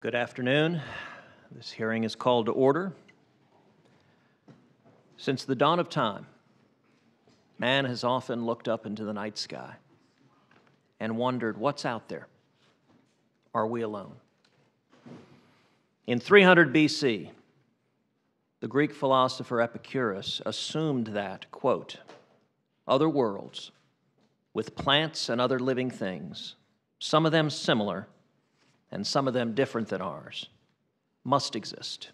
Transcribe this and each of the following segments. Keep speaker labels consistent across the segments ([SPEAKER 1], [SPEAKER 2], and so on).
[SPEAKER 1] Good afternoon. This hearing is called to order. Since the dawn of time, man has often looked up into the night sky and wondered, what's out there? Are we alone? In 300 BC, the Greek philosopher Epicurus assumed that, quote, other worlds with plants and other living things, some of them similar and some of them different than ours, must exist.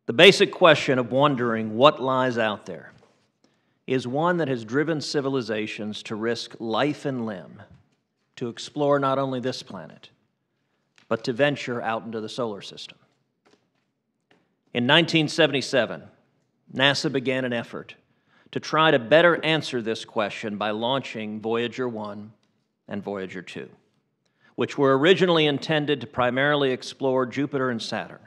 [SPEAKER 1] The basic question of wondering what lies out there is one that has driven civilizations to risk life and limb to explore not only this planet, but to venture out into the solar system. In 1977, NASA began an effort to try to better answer this question by launching Voyager 1 and Voyager 2, which were originally intended to primarily explore Jupiter and Saturn.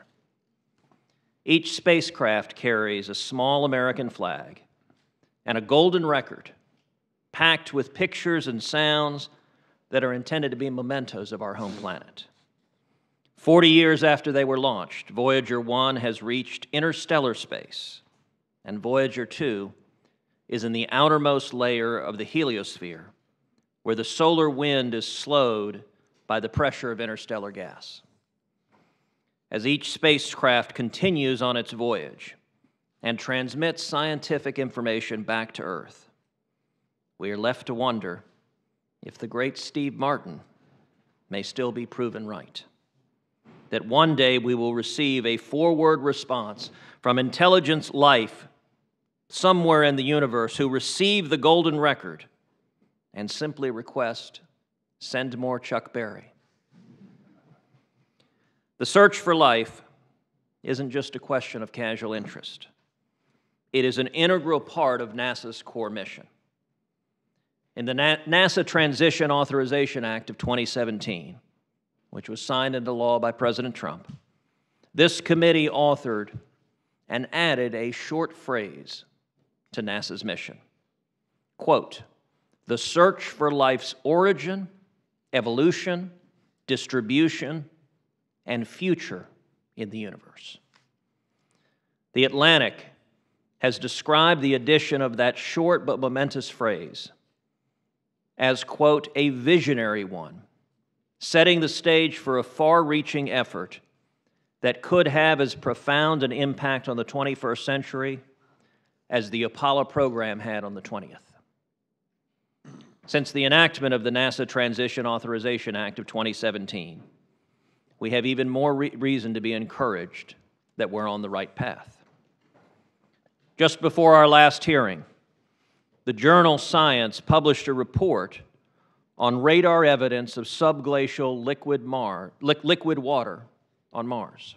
[SPEAKER 1] Each spacecraft carries a small American flag and a golden record packed with pictures and sounds that are intended to be mementos of our home planet. 40 years after they were launched, Voyager 1 has reached interstellar space, and Voyager 2 is in the outermost layer of the heliosphere, where the solar wind is slowed by the pressure of interstellar gas. As each spacecraft continues on its voyage and transmits scientific information back to Earth, we are left to wonder if the great Steve Martin may still be proven right. That one day we will receive a forward response from intelligent life somewhere in the universe who receive the golden record and simply request, send more Chuck Berry. The search for life isn't just a question of casual interest. It is an integral part of NASA's core mission. In the NASA Transition Authorization Act of 2017, which was signed into law by President Trump, this committee authored and added a short phrase to NASA's mission. Quote, the search for life's origin, evolution, distribution, and future in the universe. The Atlantic has described the addition of that short but momentous phrase as, quote, a visionary one, setting the stage for a far-reaching effort that could have as profound an impact on the 21st century as the Apollo program had on the 20th. Since the enactment of the NASA Transition Authorization Act of 2017, we have even more reason to be encouraged that we're on the right path. Just before our last hearing, the journal Science published a report on radar evidence of subglacial liquid water on Mars.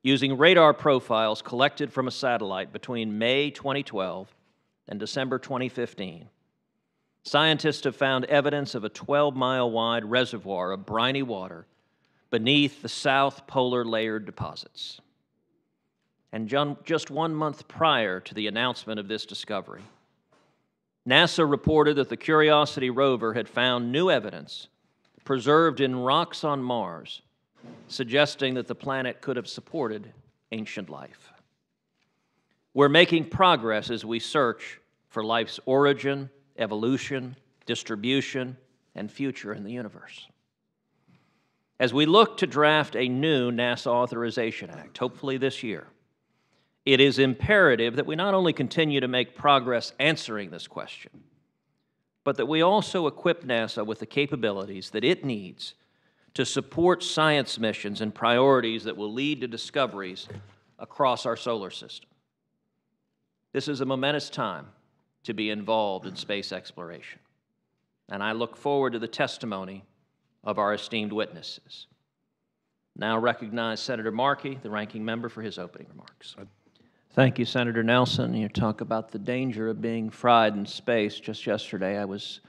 [SPEAKER 1] Using radar profiles collected from a satellite between May 2012 and December 2015, scientists have found evidence of a 12-mile-wide reservoir of briny water beneath the south polar layered deposits. And just 1 month prior to the announcement of this discovery, NASA reported that the Curiosity rover had found new evidence preserved in rocks on Mars, suggesting that the planet could have supported ancient life. We're making progress as we search for life's origin, evolution, distribution, and future in the universe. As we look to draft a new NASA Authorization Act, hopefully this year, it is imperative that we not only continue to make progress answering this question, but that we also equip NASA with the capabilities that it needs to support science missions and priorities that will lead to discoveries across our solar system. This is a momentous time to be involved in space exploration, and I look forward to the testimony of our esteemed witnesses. Now recognize Senator Markey, the ranking member, for his opening remarks. Thank you, Senator Nelson. You talk about the danger of being fried in space. Just yesterday I was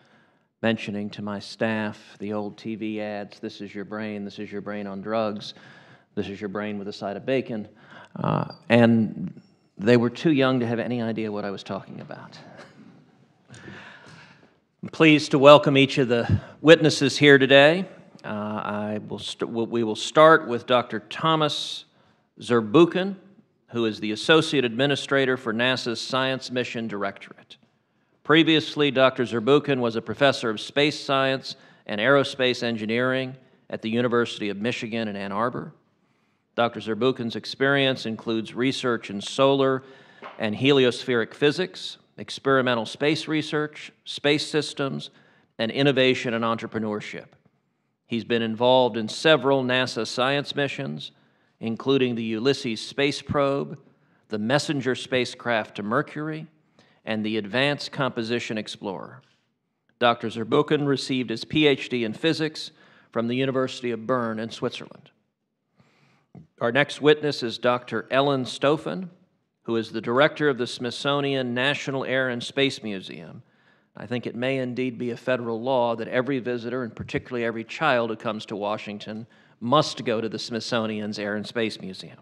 [SPEAKER 1] mentioning to my staff the old TV ads, this is your brain on drugs, this is your brain with a side of bacon, and they were too young to have any idea what I was talking about. I'm pleased to welcome each of the witnesses here today. I We will start with Dr. Thomas Zurbuchen, who is the Associate Administrator for NASA's Science Mission Directorate. Previously, Dr. Zurbuchen was a professor of space science and aerospace engineering at the University of Michigan in Ann Arbor. Dr. Zurbuchen's experience includes research in solar and heliospheric physics, experimental space research, space systems, and innovation and entrepreneurship. He's been involved in several NASA science missions, including the Ulysses space probe, the Messenger spacecraft to Mercury, and the Advanced Composition Explorer. Dr. Zurbuchen received his PhD in physics from the University of Bern in Switzerland. Our next witness is Dr. Ellen Stoffen, who is the director of the Smithsonian National Air and Space Museum. I think it may indeed be a federal law that every visitor, and particularly every child who comes to Washington, must go to the Smithsonian's Air and Space Museum.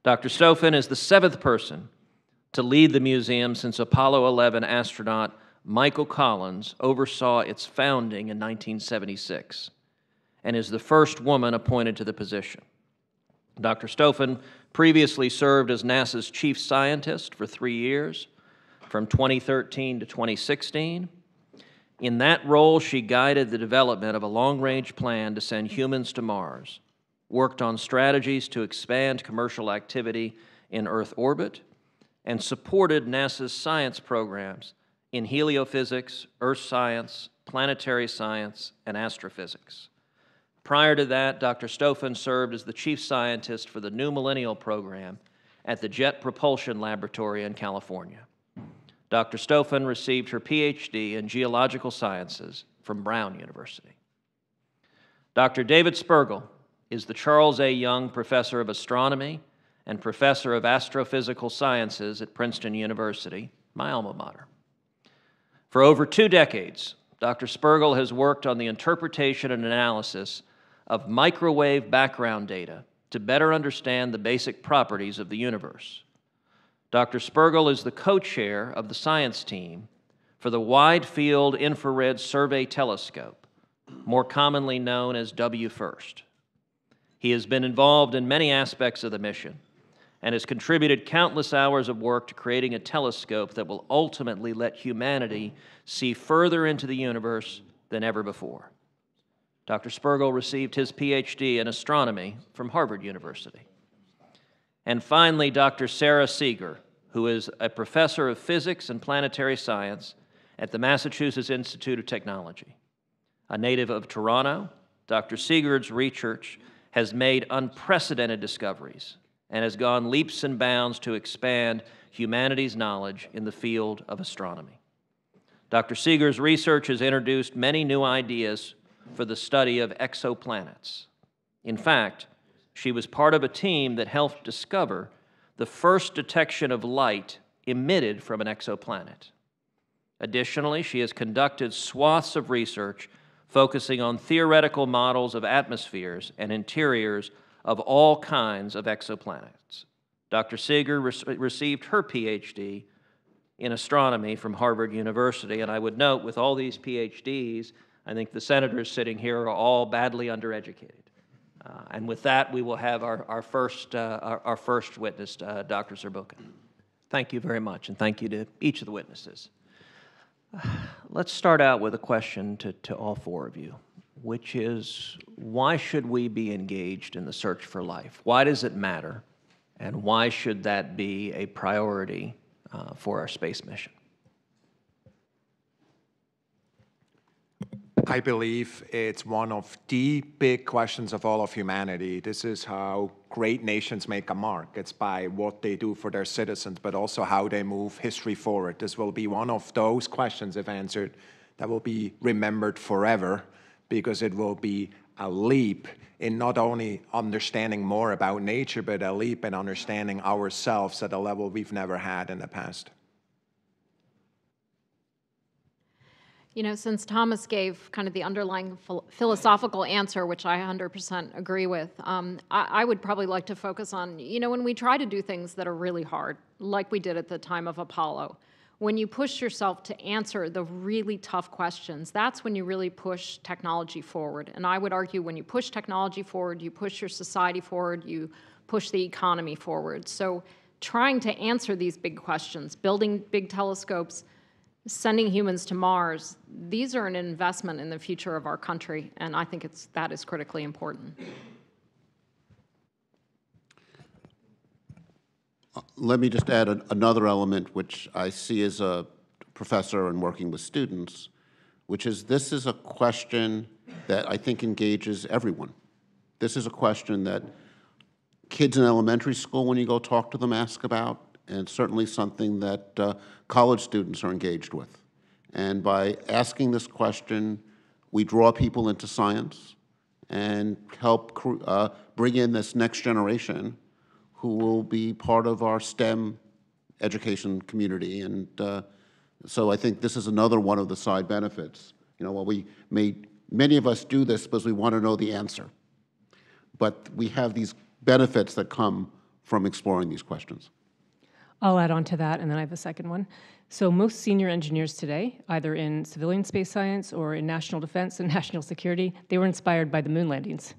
[SPEAKER 1] Dr. Stoffen is the 7th person to lead the museum since Apollo 11 astronaut Michael Collins oversaw its founding in 1976, and is the first woman appointed to the position. Dr. Stoffen previously served as NASA's chief scientist for 3 years, from 2013 to 2016. In that role, she guided the development of a long-range plan to send humans to Mars, worked on strategies to expand commercial activity in Earth orbit, and supported NASA's science programs in heliophysics, earth science, planetary science, and astrophysics. Prior to that, Dr. Stoffen served as the chief scientist for the New Millennial Program at the Jet Propulsion Laboratory in California. Dr. Stoffen received her PhD in geological sciences from Brown University. Dr. David Spergel is the Charles A. Young Professor of Astronomy and Professor of Astrophysical Sciences at Princeton University, my alma mater. For over 2 decades, Dr. Spergel has worked on the interpretation and analysis of microwave background data to better understand the basic properties of the universe. Dr. Spergel is the co-chair of the science team for the Wide Field Infrared Survey Telescope, more commonly known as WFIRST. He has been involved in many aspects of the mission and has contributed countless hours of work to creating a telescope that will ultimately let humanity see further into the universe than ever before. Dr. Spergel received his PhD in astronomy from Harvard University. And finally, Dr. Sarah Seeger, who is a professor of physics and planetary science at the Massachusetts Institute of Technology. A native of Toronto, Dr. Seeger's research has made unprecedented discoveries and has gone leaps and bounds to expand humanity's knowledge in the field of astronomy. Dr. Seeger's research has introduced many new ideas for the study of exoplanets. In fact, she was part of a team that helped discover the first detection of light emitted from an exoplanet. Additionally, she has conducted swaths of research focusing on theoretical models of atmospheres and interiors of all kinds of exoplanets. Dr. Seeger received her PhD in astronomy from Harvard University, and I would note, with all these PhDs, I think the senators sitting here are all badly undereducated. And with that, we will have our first witness, Dr. Zurbuchen. Thank you very much, and thank you to each of the witnesses. Let's start out with a question to all 4 of you, which is, why should we be engaged in the search for life? Why does it matter? And why should that be a priority for our space mission?
[SPEAKER 2] I believe it's one of the big questions of all of humanity. This is how great nations make a mark. It's by what they do for their citizens, but also how they move history forward. This will be one of those questions, if answered, that will be remembered forever, because it will be a leap in not only understanding more about nature, but a leap in understanding ourselves at a level we've never had in the past.
[SPEAKER 3] You know, since Thomas gave kind of the underlying philosophical answer, which I 100% agree with, I would probably like to focus on, you know, when we try to do things that are really hard, like we did at the time of Apollo, When you push yourself to answer the really tough questions, that's when you really push technology forward. And I would argue when you push technology forward, you push your society forward, you push the economy forward. So trying to answer these big questions, building big telescopes, sending humans to Mars, these are an investment in the future of our country, and I think that is critically important.
[SPEAKER 4] Let me just add another element which I see as a professor and working with students, which is this is a question that I think engages everyone. This is a question that kids in elementary school, when you go talk to them, ask about, and certainly something that college students are engaged with. And by asking this question, we draw people into science and help bring in this next generation who will be part of our STEM education community. And so I think this is another one of the side benefits. You know, many of us do this because we want to know the answer. But we have these benefits that come from exploring these questions.
[SPEAKER 5] I'll add on to that, and then I have a second one. So most senior engineers today, either in civilian space science or in national defense and national security, they were inspired by the moon landings.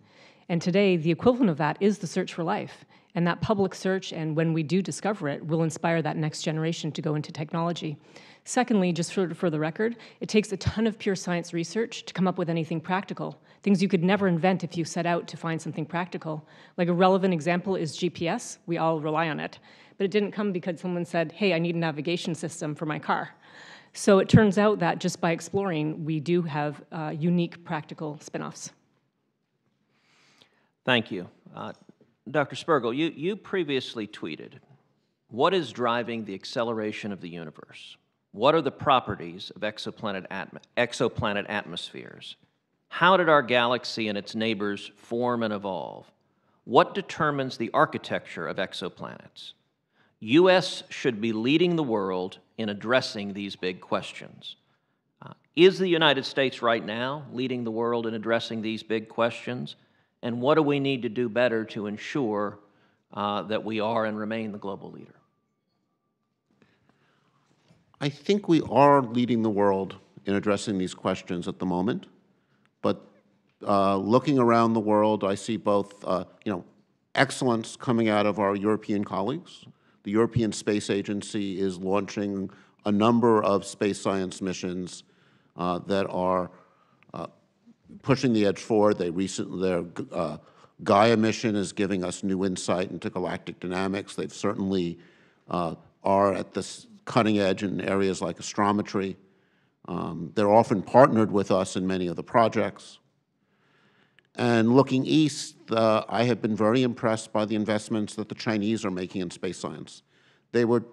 [SPEAKER 5] And today, the equivalent of that is the search for life. And that public search, and when we do discover it, will inspire that next generation to go into technology. Secondly, just for the record, it takes a ton of pure science research to come up with anything practical, things you could never invent if you set out to find something practical. Like a relevant example is GPS. We all rely on it. But it didn't come because someone said, hey, I need a navigation system for my car. So it turns out that just by exploring, we do have unique practical spin-offs.
[SPEAKER 1] Thank you. Dr. Spergel, you previously tweeted, what is driving the acceleration of the universe? What are the properties of exoplanet atmospheres? How did our galaxy and its neighbors form and evolve? What determines the architecture of exoplanets? U.S. should be leading the world in addressing these big questions. Is the United States right now leading the world in addressing these big questions? And what do we need to do better to ensure that we are and remain the global leader?
[SPEAKER 4] I think we are leading the world in addressing these questions at the moment. But looking around the world, I see both excellence coming out of our European colleagues. The European Space Agency is launching a number of space science missions that are pushing the edge forward. Their Gaia mission is giving us new insight into galactic dynamics. They've certainly are at the cutting edge in areas like astrometry. They're often partnered with us in many of the projects. And looking east, I have been very impressed by the investments that the Chinese are making in space science. They were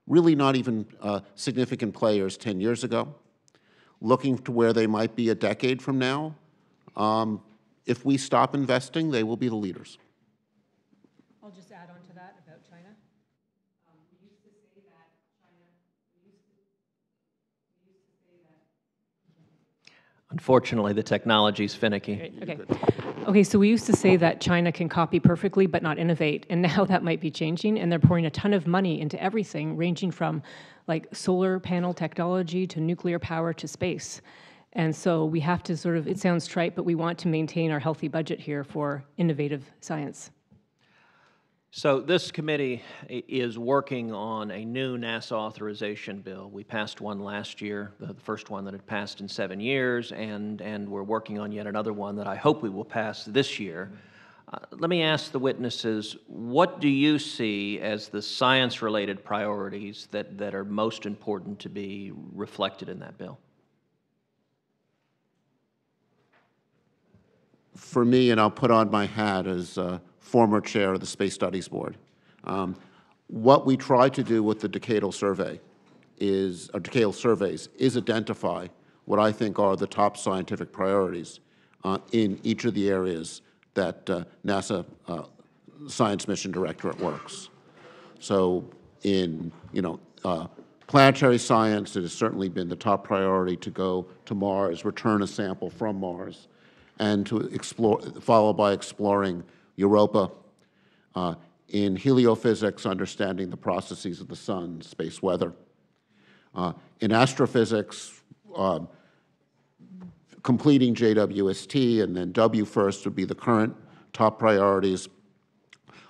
[SPEAKER 4] really not even significant players 10 years ago. Looking to where they might be a decade from now, if we stop investing, they will be the leaders.
[SPEAKER 5] I'll just add on to that about China. We used to say that
[SPEAKER 1] Unfortunately, the technology's finicky.
[SPEAKER 5] Okay, so we used to say that China can copy perfectly but not innovate, and now that might be changing, and they're pouring a ton of money into everything, ranging from like solar panel technology to nuclear power to space. And so we have to sort of, it sounds trite, but we want to maintain our healthy budget here for innovative science.
[SPEAKER 1] So this committee is working on a new NASA authorization bill. We passed one last year, the first one that had passed in 7 years, and we're working on yet another one that I hope we will pass this year. Let me ask the witnesses, what do you see as the science-related priorities that are most important to be reflected in that bill?
[SPEAKER 4] For me, and I'll put on my hat as former chair of the Space Studies Board, what we try to do with the decadal surveys is identify what I think are the top scientific priorities in each of the areas that NASA Science Mission Directorate works. So in planetary science, it has certainly been the top priority to go to Mars, return a sample from Mars, and to explore, followed by exploring Europa. In heliophysics, understanding the processes of the sun, space weather. In astrophysics, completing JWST and then W first would be the current top priorities.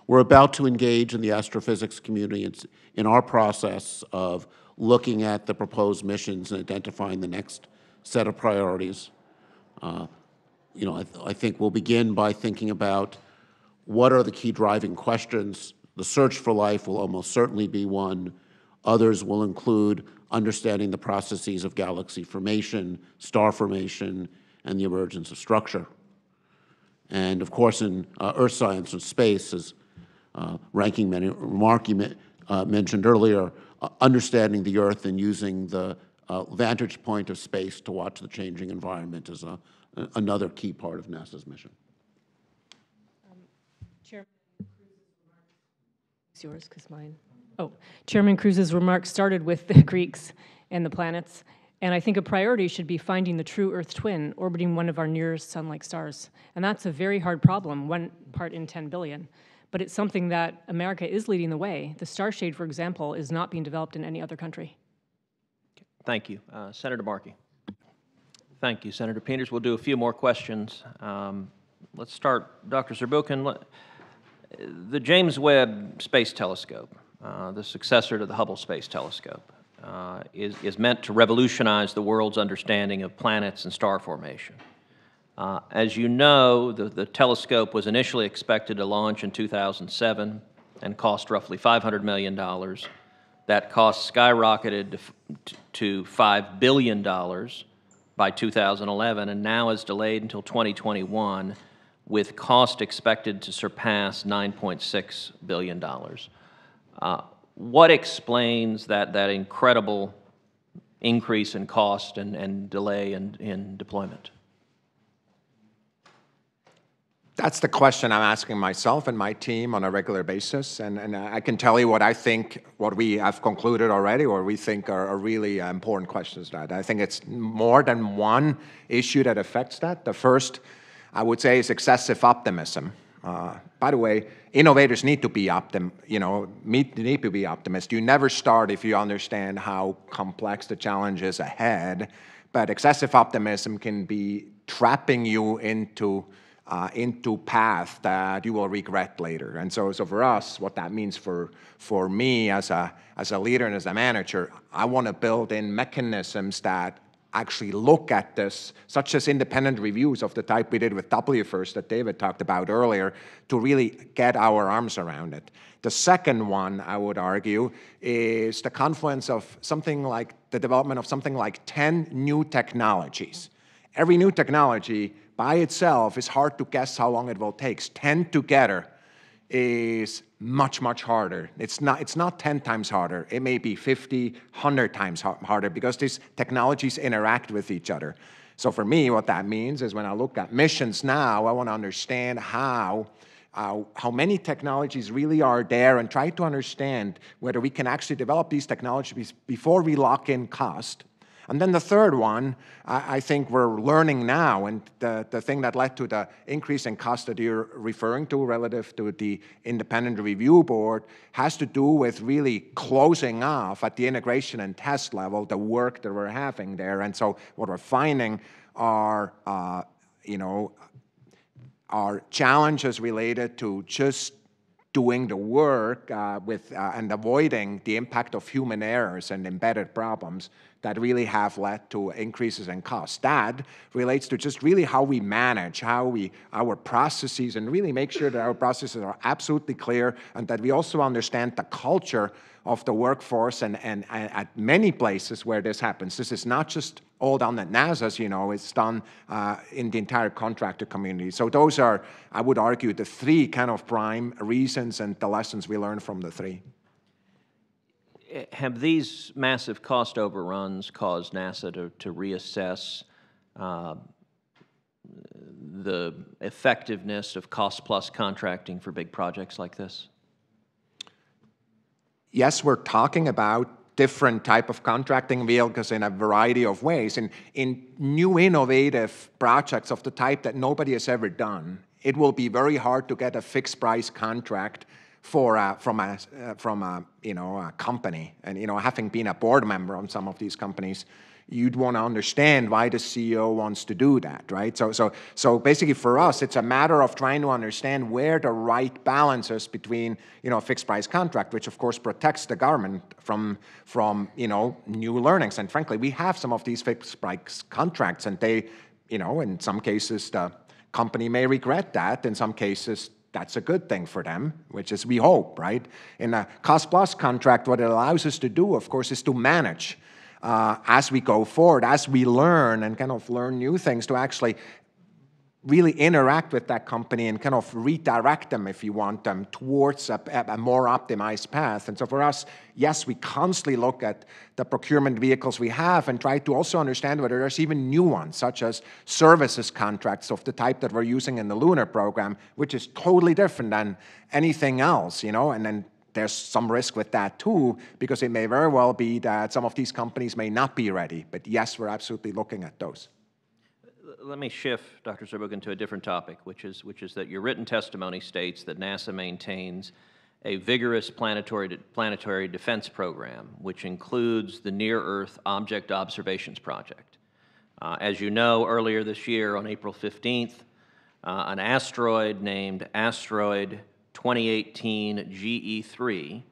[SPEAKER 4] We're about to engage in the astrophysics community in our process of looking at the proposed missions and identifying the next set of priorities. You know, I think we'll begin by thinking about what are the key driving questions. The search for life will almost certainly be one. Others will include understanding the processes of galaxy formation, star formation, and the emergence of structure. And of course, in earth science and space, as Ranking Markey mentioned earlier, understanding the Earth and using the vantage point of space to watch the changing environment is another key part of NASA's mission.
[SPEAKER 5] Chairman Cruz's remarks. It's yours, because mine. Oh, Chairman Cruz's remarks started with the Greeks and the planets, and I think a priority should be finding the true Earth twin orbiting one of our nearest sun-like stars. And that's a very hard problem, 1 part in 10 billion. But it's something that America is leading the way. The Starshade, for example, is not being developed in any other country.
[SPEAKER 1] Thank you. Senator Markey. Thank you, Senator Peters. We'll do a few more questions. Let's start, Dr. Zurbuchen. The James Webb Space Telescope, the successor to the Hubble Space Telescope, is meant to revolutionize the world's understanding of planets and star formation. As you know, the telescope was initially expected to launch in 2007 and cost roughly $500 million. That cost skyrocketed to $5 billion by 2011 and now is delayed until 2021 with cost expected to surpass $9.6 billion. What explains that incredible increase in cost and delay in deployment?
[SPEAKER 2] That's the question I'm asking myself and my team on a regular basis, and I can tell you what I think, what we have concluded already, or we think are really important questions. That I think it's more than one issue that affects that. The first, I would say, is excessive optimism. By the way, innovators need to be need to be optimists. You never start if you understand how complex the challenge is ahead, but excessive optimism can be trapping you into path that you will regret later. And so for us, what that means for me as a leader and as a manager, I want to build in mechanisms that actually look at this, such as independent reviews of the type we did with W first that David talked about earlier, to really get our arms around it. The second one, I would argue, is the confluence of something like the development of something like 10 new technologies. Every new technology by itself is hard to guess how long it will take. 10 together is much, much harder. It's not 10 times harder. It may be 50, 100 times harder because these technologies interact with each other. So for me, what that means is when I look at missions now, I want to understand how many technologies really are there and try to understand whether we can actually develop these technologies before we lock in cost. And then the third one, I think we're learning now, and the thing that led to the increase in cost that you're referring to relative to the independent review board has to do with really closing off at the integration and test level the work that we're having there. And so what we're finding are, are challenges related to just doing the work and avoiding the impact of human errors and embedded problems that really have led to increases in cost. That relates to just really how we manage, our processes, and really make sure that our processes are absolutely clear and that we also understand the culture of the workforce and at many places where this happens. This is not just all done at NASA's, it's done in the entire contractor community. So those are, I would argue, the three kind of prime reasons and the lessons we learned from the three.
[SPEAKER 1] Have these massive cost overruns caused NASA to reassess the effectiveness of cost-plus contracting for big projects like this?
[SPEAKER 2] Yes, we're talking about different type of contracting vehicles in a variety of ways. And in new innovative projects of the type that nobody has ever done, it will be very hard to get a fixed price contract from a company. And having been a board member on some of these companies, you'd want to understand why the CEO wants to do that, right? So basically for us, it's a matter of trying to understand where the right balance is between, a fixed price contract, which of course protects the government from new learnings. And frankly, we have some of these fixed price contracts, and they, in some cases, the company may regret that. In some cases, that's a good thing for them, which is we hope, right? In a cost-plus contract, what it allows us to do, of course, is to manage as we go forward, as we learn and kind of learn new things, to actually really interact with that company and kind of redirect them, if you want them, towards a more optimized path. And so for us, yes, we constantly look at the procurement vehicles we have and try to also understand whether there's even new ones, such as services contracts of the type that we're using in the lunar program, which is totally different than anything else, and then there's some risk with that too, because it may very well be that some of these companies may not be ready. But yes, we're absolutely looking at those.
[SPEAKER 1] Let me shift, Dr. Zurbuchen, to a different topic, which is that your written testimony states that NASA maintains a vigorous planetary defense program, which includes the Near-Earth Object Observations Project. As you know, earlier this year, on April 15th, an asteroid named Asteroid 2018 GE3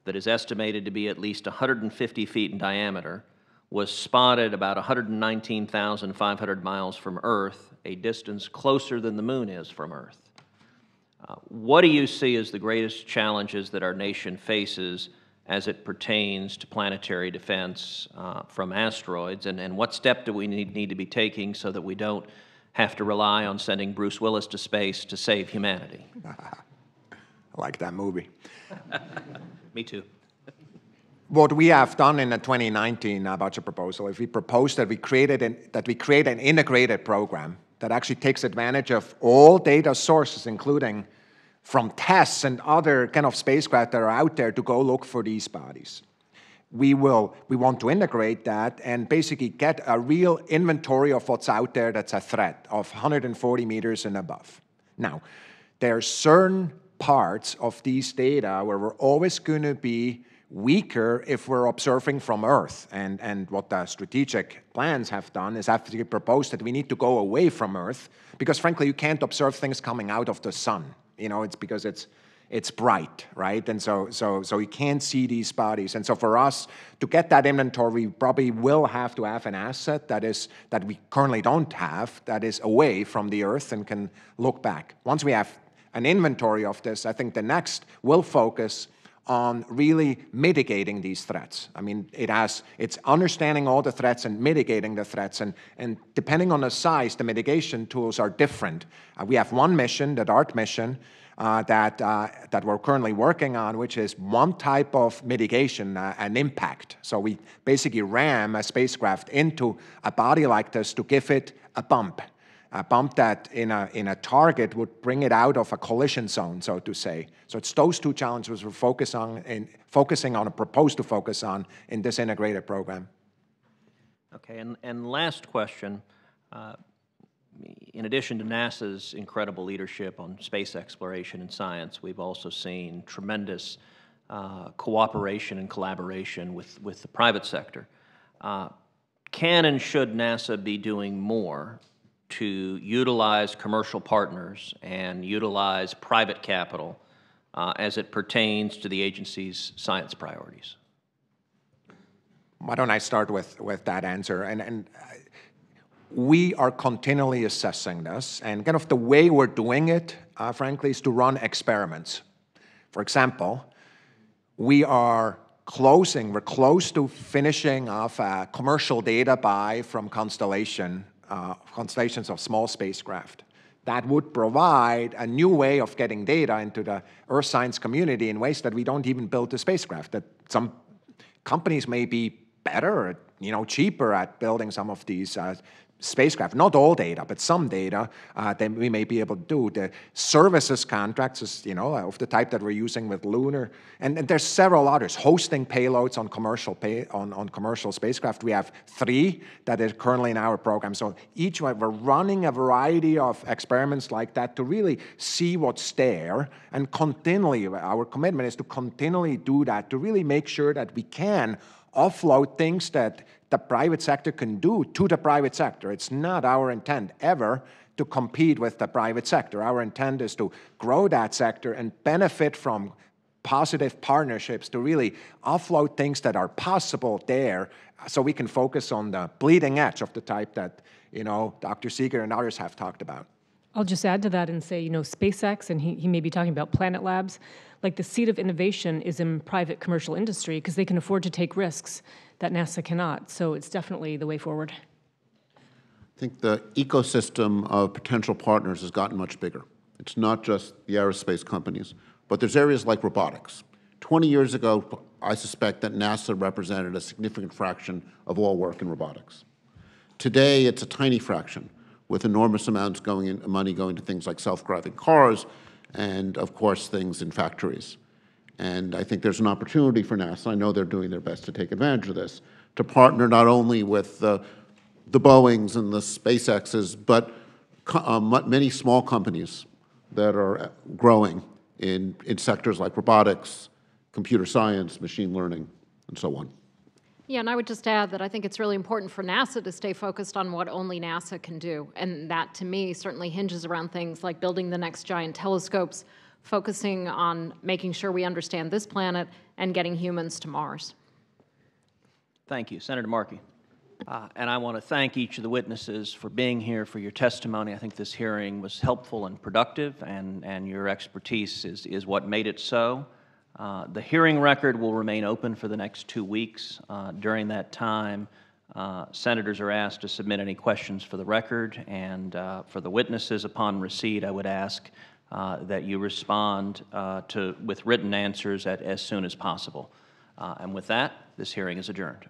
[SPEAKER 1] that is estimated to be at least 150 feet in diameter was spotted about 119,500 miles from Earth, a distance closer than the Moon is from Earth. What do you see as the greatest challenges that our nation faces as it pertains to planetary defense from asteroids, and what step do we need to be taking so that we don't have to rely on sending Bruce Willis to space to save humanity?
[SPEAKER 2] I like that movie.
[SPEAKER 1] Me too.
[SPEAKER 2] What we have done in the 2019 budget proposal is we proposed that we create an integrated program that actually takes advantage of all data sources, including from tests and other kind of spacecraft that are out there, to go look for these bodies. We want to integrate that and basically get a real inventory of what's out there that's a threat of 140 meters and above. Now, there are certain parts of these data where we're always going to be weaker if we're observing from Earth. And what the strategic plans have done is actually proposed that we need to go away from Earth, because frankly, you can't observe things coming out of the sun. It's because it's bright, right? And so you can't see these bodies. And so for us to get that inventory, we probably will have to have an asset that we currently don't have, that is away from the Earth and can look back. Once we have an inventory of this, I think the next will focus on really mitigating these threats. I mean, it's understanding all the threats and mitigating the threats, and depending on the size, the mitigation tools are different. We have one mission, the DART mission, that we're currently working on, which is one type of mitigation, an impact. So we basically ram a spacecraft into a body like this to give it a bump that in a target would bring it out of a collision zone, so to say. So it's those two challenges we're focusing on and propose to focus on in this integrated program.
[SPEAKER 1] Okay, and last question. In addition to NASA's incredible leadership on space exploration and science, we've also seen tremendous cooperation and collaboration with the private sector. Can and should NASA be doing more to utilize commercial partners and utilize private capital as it pertains to the agency's science priorities?
[SPEAKER 2] Why don't I start with that answer? And we are continually assessing this, and kind of the way we're doing it, frankly, is to run experiments. For example, we're close to finishing off a commercial data buy from constellations of small spacecraft. That would provide a new way of getting data into the Earth science community in ways that we don't even build the spacecraft, that some companies may be better, cheaper at building some of these spacecraft, not all data, but some data, then we may be able to do. The services contracts is, of the type that we're using with Lunar, and there's several others. Hosting payloads on commercial spacecraft, we have 3 that are currently in our program. So each one, we're running a variety of experiments like that to really see what's there, and continually, our commitment is to continually do that, to really make sure that we can offload things that the private sector can do to the private sector. It's not our intent ever to compete with the private sector. Our intent is to grow that sector and benefit from positive partnerships to really offload things that are possible there, so we can focus on the bleeding edge of the type that, Dr. Seeger and others have talked about.
[SPEAKER 5] I'll just add to that and say, SpaceX, and he may be talking about Planet Labs, like the seed of innovation is in private commercial industry because they can afford to take risks that NASA cannot. So it's definitely the way forward.
[SPEAKER 4] I think the ecosystem of potential partners has gotten much bigger. It's not just the aerospace companies, but there's areas like robotics. 20 years ago, I suspect that NASA represented a significant fraction of all work in robotics. Today, it's a tiny fraction, with enormous amounts money going to things like self-driving cars and, of course, things in factories. And I think there's an opportunity for NASA, I know they're doing their best to take advantage of this, to partner not only with the Boeings and the SpaceXs, but many small companies that are growing in sectors like robotics, computer science, machine learning, and so on.
[SPEAKER 3] Yeah, and I would just add that I think it's really important for NASA to stay focused on what only NASA can do. And that, to me, certainly hinges around things like building the next giant telescopes, focusing on making sure we understand this planet, and getting humans to Mars.
[SPEAKER 1] Thank you. Senator Markey. And I want to thank each of the witnesses for being here, for your testimony. I think this hearing was helpful and productive, and your expertise is what made it so. The hearing record will remain open for the next 2 weeks. During that time, senators are asked to submit any questions for the record, and for the witnesses upon receipt, I would ask that you respond with written answers as soon as possible. And with that, this hearing is adjourned.